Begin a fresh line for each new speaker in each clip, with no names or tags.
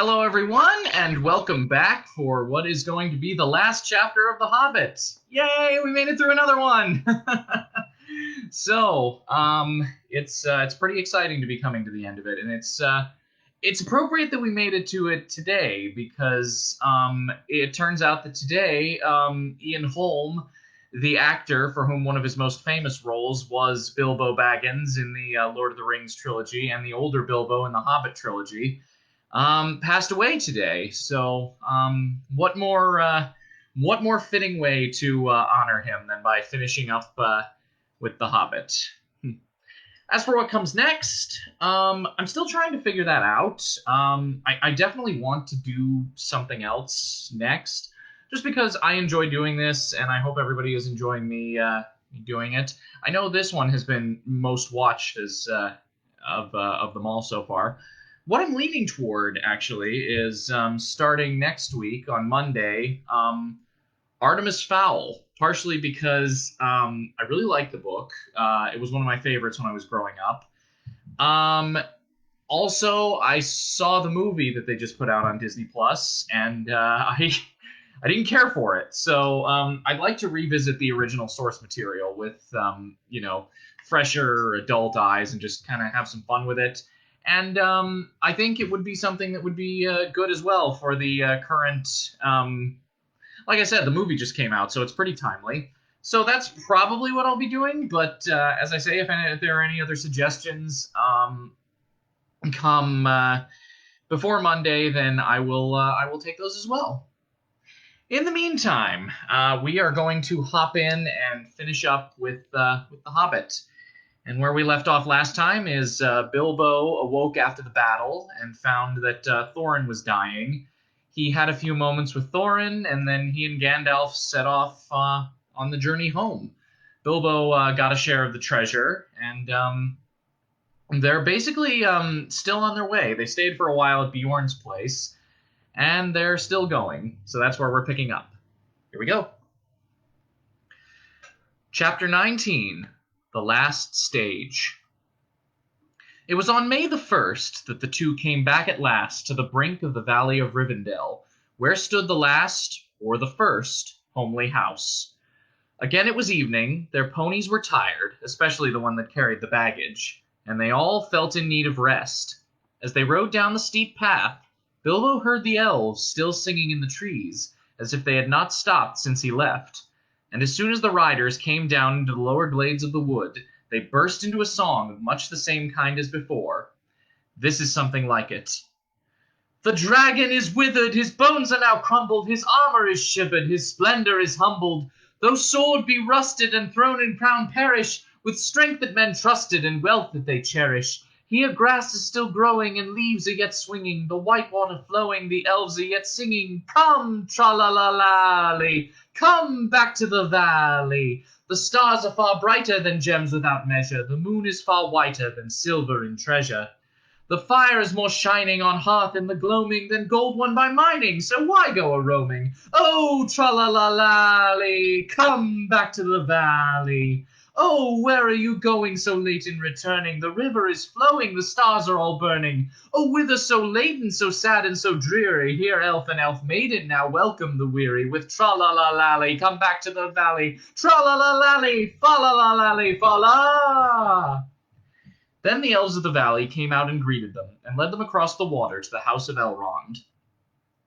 Hello, everyone, and welcome back for what is going to be the last chapter of The Hobbit. Yay, we made it through another one! It's pretty exciting to be coming to the end of it, and it's appropriate that we made it to it today because it turns out that today Ian Holm, the actor for whom one of his most famous roles was Bilbo Baggins in the Lord of the Rings trilogy and the older Bilbo in the Hobbit trilogy, passed away today. So, what more fitting way to honor him than by finishing up with The Hobbit? As for what comes next, I'm still trying to figure that out. I definitely want to do something else next, just because I enjoy doing this, and I hope everybody is enjoying me doing it. I know this one has been most watched of them all so far. What I'm leaning toward, actually, is starting next week on Monday, Artemis Fowl, partially because I really like the book. It was one of my favorites when I was growing up. Also, I saw the movie that they just put out on Disney Plus, and I didn't care for it. So I'd like to revisit the original source material with fresher adult eyes and just kind of have some fun with it. And I think it would be something that would be good as well for the current. Like I said, the movie just came out, so it's pretty timely. So that's probably what I'll be doing. But as I say, if there are any other suggestions, come before Monday, then I will take those as well. In the meantime, we are going to hop in and finish up with The Hobbit. And where we left off last time is Bilbo awoke after the battle and found that Thorin was dying. He had a few moments with Thorin, and then he and Gandalf set off on the journey home. Bilbo got a share of the treasure, and they're basically still on their way. They stayed for a while at Bjorn's place, and they're still going. So that's where we're picking up. Here we go. Chapter 19. The Last Stage. It was on May the 1st that the two came back at last to the brink of the valley of Rivendell, where stood the last, or the first, homely house. Again it was evening, their ponies were tired, especially the one that carried the baggage, and they all felt in need of rest. As they rode down the steep path, Bilbo heard the elves still singing in the trees, as if they had not stopped since he left. And as soon as the riders came down into the lower glades of the wood, they burst into a song of much the same kind as before. This is something like it. The dragon is withered, his bones are now crumbled, his armor is shivered, his splendor is humbled. Though sword be rusted and throne and crown perish, with strength that men trusted and wealth that they cherish, here grass is still growing and leaves are yet swinging, the white water flowing, the elves are yet singing. Come, tra-la-la-la-ly, come back to the valley. The stars are far brighter than gems without measure, the moon is far whiter than silver in treasure. The fire is more shining on hearth in the gloaming than gold won by mining, so why go a-roaming? Oh, tra-la-la-la-ly, come back to the valley. Oh, where are you going so late in returning? The river is flowing, the stars are all burning. Oh, whither so laden, so sad and so dreary? Here elf and elf maiden now welcome the weary, with tra-la-la-la-ly, come back to the valley. Tra-la-la-la-ly, fa-la-la-la-ly, fa-la! Then the elves of the valley came out and greeted them, and led them across the water to the house of Elrond.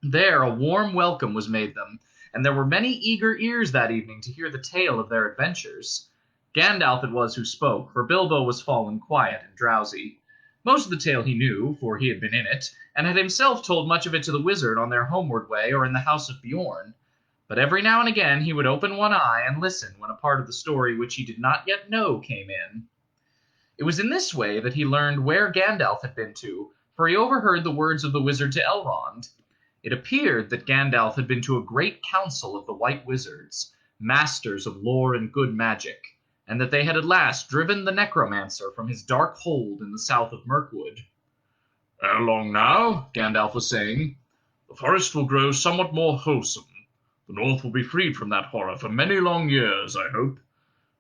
There a warm welcome was made them, and there were many eager ears that evening to hear the tale of their adventures. Gandalf it was who spoke, for Bilbo was fallen quiet and drowsy. Most of the tale he knew, for he had been in it, and had himself told much of it to the wizard on their homeward way or in the house of Bjorn. But every now and again he would open one eye and listen when a part of the story which he did not yet know came in. It was in this way that he learned where Gandalf had been to, for he overheard the words of the wizard to Elrond. It appeared that Gandalf had been to a great council of the White Wizards, masters of lore and good magic, and that they had at last driven the necromancer from his dark hold in the south of Mirkwood. "Ere long now," Gandalf was saying, "the forest will grow somewhat more wholesome. The north will be freed from that horror for many long years, I hope.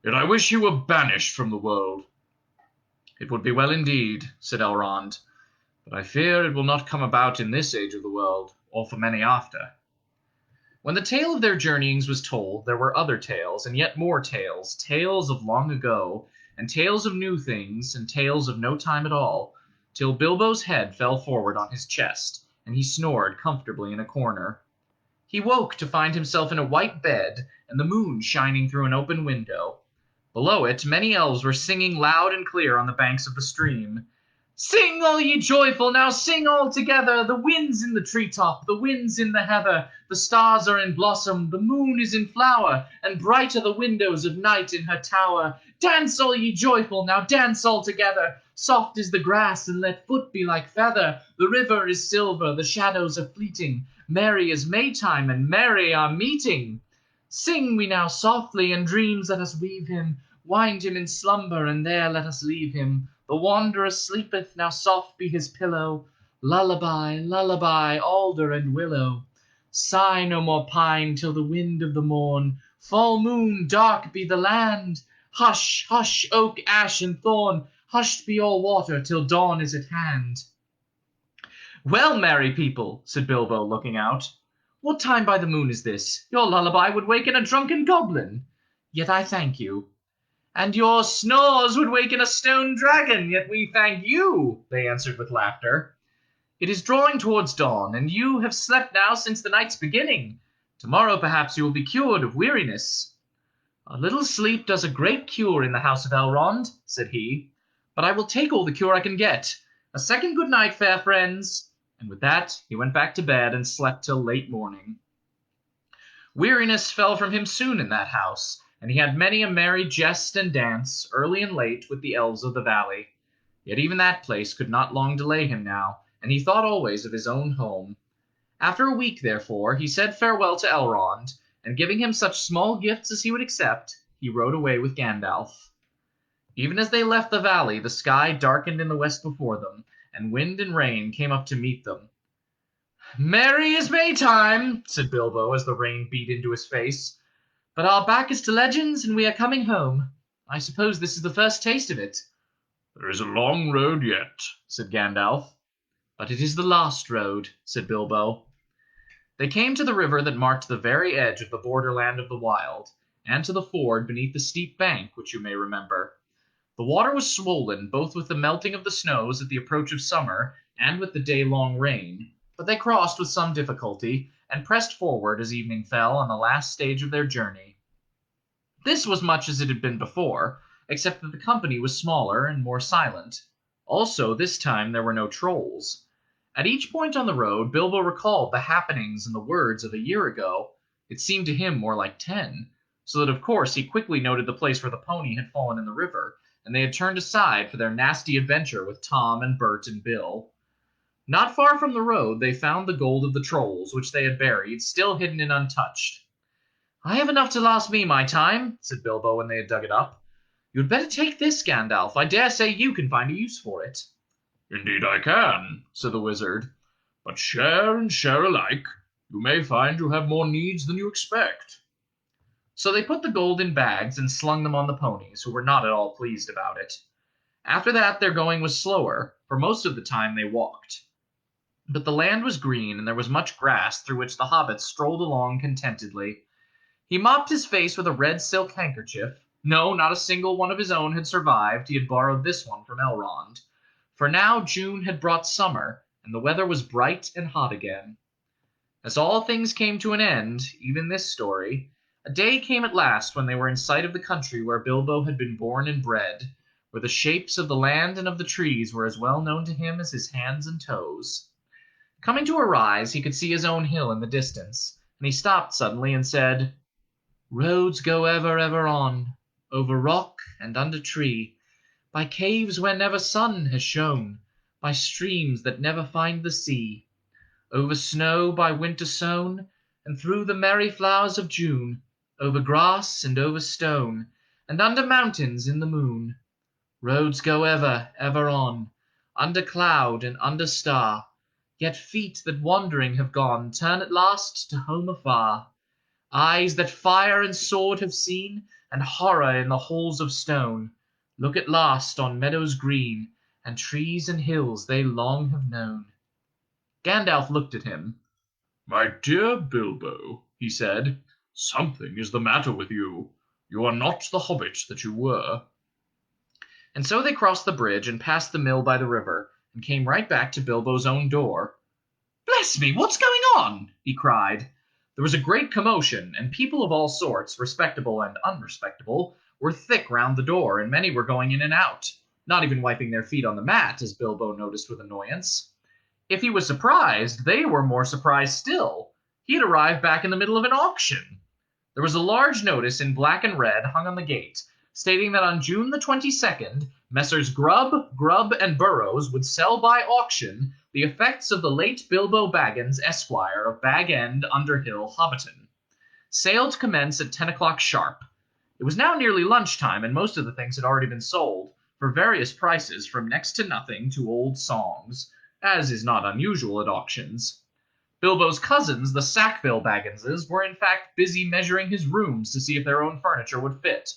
Yet I wish you were banished from the world." "It would be well indeed," said Elrond. but I fear it will not come about in this age of the world, or for many after." When the tale of their journeyings was told, there were other tales, and yet more tales, tales of long ago, and tales of new things, and tales of no time at all, till Bilbo's head fell forward on his chest, and he snored comfortably in a corner. He woke to find himself in a white bed, and the moon shining through an open window. Below it, many elves were singing loud and clear on the banks of the stream. "Sing, all ye joyful, now sing all together. The wind's in the treetop, the wind's in the heather. The stars are in blossom, the moon is in flower, and bright are the windows of night in her tower. Dance, all ye joyful, now dance all together. Soft is the grass, and let foot be like feather. The river is silver, the shadows are fleeting. Merry is Maytime, and merry our meeting. Sing we now softly, and dreams let us weave him. Wind him in slumber, and there let us leave him. The wanderer sleepeth, now soft be his pillow. Lullaby, lullaby, alder and willow. Sigh no more pine till the wind of the morn. Full moon, dark be the land. Hush, hush, oak, ash, and thorn. Hushed be all water till dawn is at hand." "Well, merry people," said Bilbo, looking out, "what time by the moon is this? Your lullaby would waken a drunken goblin. Yet I thank you." "And your snores would waken a stone dragon, yet we thank you," they answered with laughter. "It is drawing towards dawn, and you have slept now since the night's beginning. Tomorrow perhaps you will be cured of weariness." "A little sleep does a great cure in the house of Elrond," said he, "but I will take all the cure I can get. A second good night, fair friends." And with that he went back to bed and slept till late morning. Weariness fell from him soon in that house, and he had many a merry jest and dance, early and late, with the elves of the valley. Yet even that place could not long delay him now, and he thought always of his own home. After a week, therefore, he said farewell to Elrond, and giving him such small gifts as he would accept, he rode away with Gandalf. Even as they left the valley, the sky darkened in the west before them, and wind and rain came up to meet them. "Merry is Maytime," said Bilbo as the rain beat into his face. "But our back is to legends, and we are coming home. I suppose this is the first taste of it." "There is a long road yet," said Gandalf. "But it is the last road," said Bilbo. They came to the river that marked the very edge of the borderland of the wild, and to the ford beneath the steep bank which you may remember. The water was swollen both with the melting of the snows at the approach of summer and with the day-long rain, but they crossed with some difficulty, and pressed forward as evening fell on the last stage of their journey. This was much as it had been before, except that the company was smaller and more silent. Also, this time there were no trolls. At each point on the road, Bilbo recalled the happenings and the words of a year ago. It seemed to him more like 10, so that of course he quickly noted the place where the pony had fallen in the river, and they had turned aside for their nasty adventure with Tom and Bert and Bill. Not far from the road they found the gold of the trolls, which they had buried, still hidden and untouched. "I have enough to last me my time," said Bilbo when they had dug it up. "You had better take this, Gandalf. I dare say you can find a use for it." "Indeed I can," said the wizard. "But share and share alike. You may find you have more needs than you expect." So they put the gold in bags and slung them on the ponies, who were not at all pleased about it. After that their going was slower, for most of the time they walked. But the land was green, and there was much grass through which the hobbits strolled along contentedly. He mopped his face with a red silk handkerchief. No, not a single one of his own had survived. He had borrowed this one from Elrond. For now June had brought summer, and the weather was bright and hot again. As all things came to an end, even this story, a day came at last when they were in sight of the country where Bilbo had been born and bred, where the shapes of the land and of the trees were as well known to him as his hands and toes. Coming to a rise, he could see his own hill in the distance, and he stopped suddenly and said, "Roads go ever, ever on, over rock and under tree, by caves where never sun has shone, by streams that never find the sea, over snow by winter sown, and through the merry flowers of June, over grass and over stone, and under mountains in the moon. Roads go ever, ever on, under cloud and under star, yet feet that wandering have gone turn at last to home afar. Eyes that fire and sword have seen, and horror in the halls of stone, look at last on meadows green, and trees and hills they long have known." Gandalf looked at him. "My dear Bilbo," he said, "something is the matter with you. You are not the hobbit that you were." And so they crossed the bridge and passed the mill by the river, and came right back to Bilbo's own door. "Bless me, what's going on?" he cried. There was a great commotion, and people of all sorts, respectable and unrespectable, were thick round the door, and many were going in and out, not even wiping their feet on the mat, as Bilbo noticed with annoyance. If he was surprised, they were more surprised still. He had arrived back in the middle of an auction. There was a large notice in black and red hung on the gate, stating that on June the 22nd, Messrs. Grubb, and Burrows would sell by auction the effects of the late Bilbo Baggins, Esquire, of Bag End, Underhill, Hobbiton. Sale to commence at 10 o'clock sharp. It was now nearly lunchtime, and most of the things had already been sold, for various prices, from next to nothing to old songs, as is not unusual at auctions. Bilbo's cousins, the Sackville Bagginses, were in fact busy measuring his rooms to see if their own furniture would fit.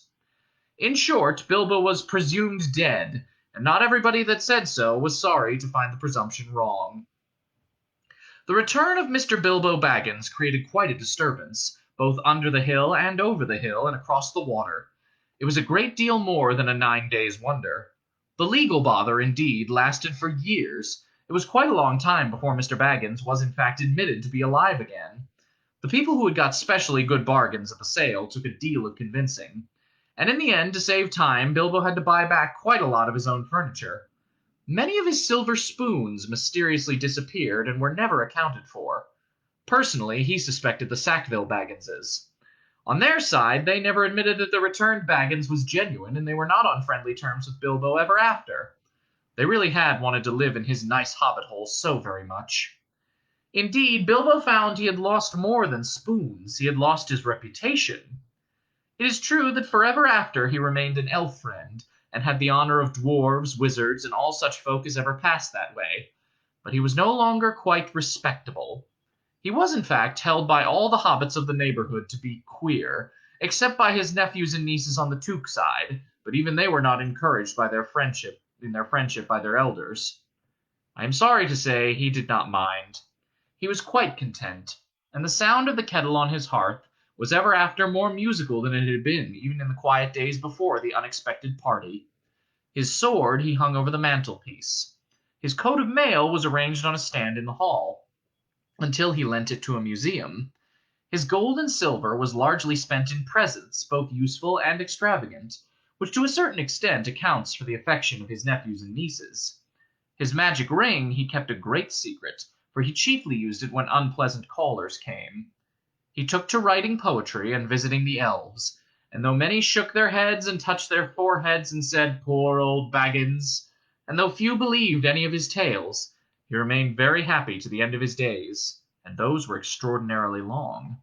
In short, Bilbo was presumed dead, and not everybody that said so was sorry to find the presumption wrong. The return of Mr. Bilbo Baggins created quite a disturbance, both under the hill and over the hill and across the water. It was a great deal more than a 9 days' wonder. The legal bother, indeed, lasted for years. It was quite a long time before Mr. Baggins was in fact admitted to be alive again. The people who had got specially good bargains at the sale took a deal of convincing, and in the end, to save time, Bilbo had to buy back quite a lot of his own furniture. Many of his silver spoons mysteriously disappeared and were never accounted for. Personally, he suspected the Sackville Bagginses. On their side, they never admitted that the returned Baggins was genuine, and they were not on friendly terms with Bilbo ever after. They really had wanted to live in his nice hobbit hole so very much. Indeed, Bilbo found he had lost more than spoons. He had lost his reputation. It is true that forever after he remained an elf friend, and had the honor of dwarves, wizards, and all such folk as ever passed that way, but he was no longer quite respectable. He was, in fact, held by all the hobbits of the neighborhood to be queer, except by his nephews and nieces on the Took side, but even they were not encouraged by their friendship by their elders. I am sorry to say he did not mind. He was quite content, and the sound of the kettle on his hearth was ever after more musical than it had been even in the quiet days before the unexpected party. His sword he hung over the mantelpiece. His coat of mail was arranged on a stand in the hall, until he lent it to a museum. His gold and silver was largely spent in presents, both useful and extravagant, which to a certain extent accounts for the affection of his nephews and nieces. His magic ring he kept a great secret, for he chiefly used it when unpleasant callers came. He took to writing poetry and visiting the elves, and though many shook their heads and touched their foreheads and said, "Poor old Baggins," and though few believed any of his tales, he remained very happy to the end of his days, and those were extraordinarily long.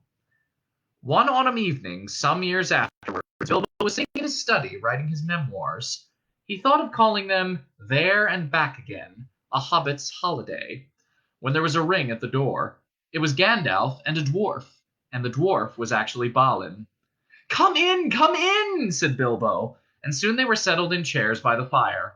One autumn evening, some years afterwards, Bilbo was sitting in his study writing his memoirs. He thought of calling them There and Back Again, a Hobbit's Holiday, when there was a ring at the door. It was Gandalf and a dwarf, and the dwarf was actually Balin. Come in," said Bilbo, and soon they were settled in chairs by the fire.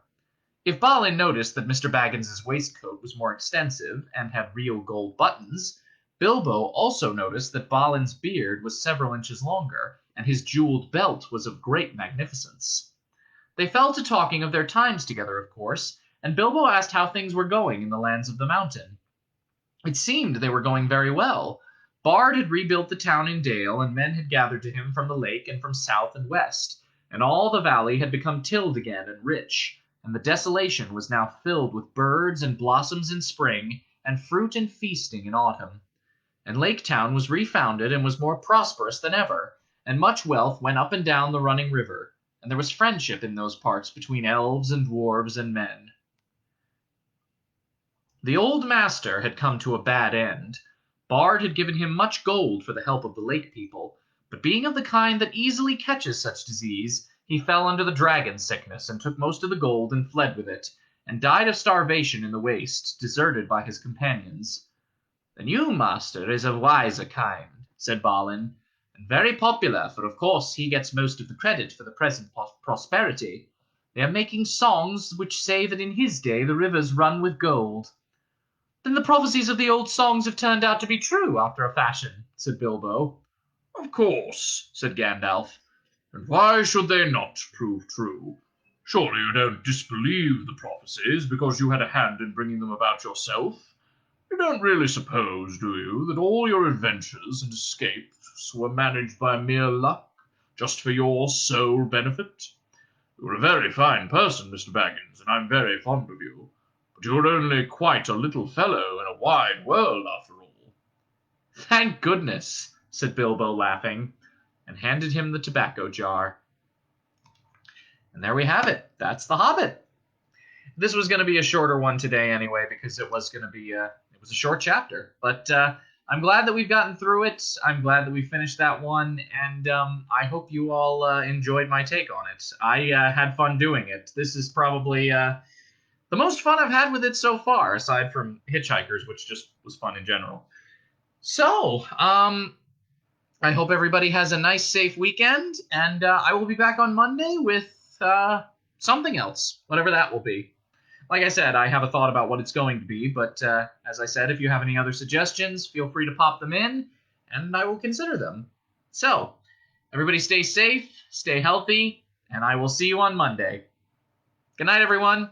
If Balin noticed that Mr. Baggins's waistcoat was more extensive and had real gold buttons, Bilbo also noticed that Balin's beard was several inches longer, and his jeweled belt was of great magnificence. They fell to talking of their times together, of course, and Bilbo asked how things were going in the lands of the mountain. It seemed they were going very well. Bard had rebuilt the town in Dale, and men had gathered to him from the lake and from south and west, and all the valley had become tilled again and rich, and the desolation was now filled with birds and blossoms in spring, and fruit and feasting in autumn. And Lake Town was refounded and was more prosperous than ever, and much wealth went up and down the running river, and there was friendship in those parts between elves and dwarves and men. The old master had come to a bad end. Bard had given him much gold for the help of the lake people, but being of the kind that easily catches such disease, he fell under the dragon sickness and took most of the gold and fled with it, and died of starvation in the waste, deserted by his companions. "The new master is a wiser kind," said Balin, "and very popular, for of course he gets most of the credit for the present prosperity. They are making songs which say that in his day the rivers run with gold." "Then the prophecies of the old songs have turned out to be true, after a fashion," said Bilbo.
"Of course," said Gandalf. "And why should they not prove true? Surely you don't disbelieve the prophecies because you had a hand in bringing them about yourself? You don't really suppose, do you, that all your adventures and escapes were managed by mere luck, just for your sole benefit? You're a very fine person, Mr. Baggins, and I'm very fond of you. But you're only quite a little fellow in a wide world, after all."
"Thank goodness," said Bilbo, laughing, and handed him the tobacco jar. And there we have it. That's The Hobbit. This was going to be a shorter one today anyway, because it was going to be a short chapter. But I'm glad that we've gotten through it. I'm glad that we finished that one, and I hope you all enjoyed my take on it. I had fun doing it. This is probably the most fun I've had with it so far, aside from Hitchhikers, which just was fun in general. So, I hope everybody has a nice, safe weekend, and I will be back on Monday with something else, whatever that will be. Like I said, I have a thought about what it's going to be, but as I said, if you have any other suggestions, feel free to pop them in, and I will consider them. So, everybody stay safe, stay healthy, and I will see you on Monday. Good night, everyone.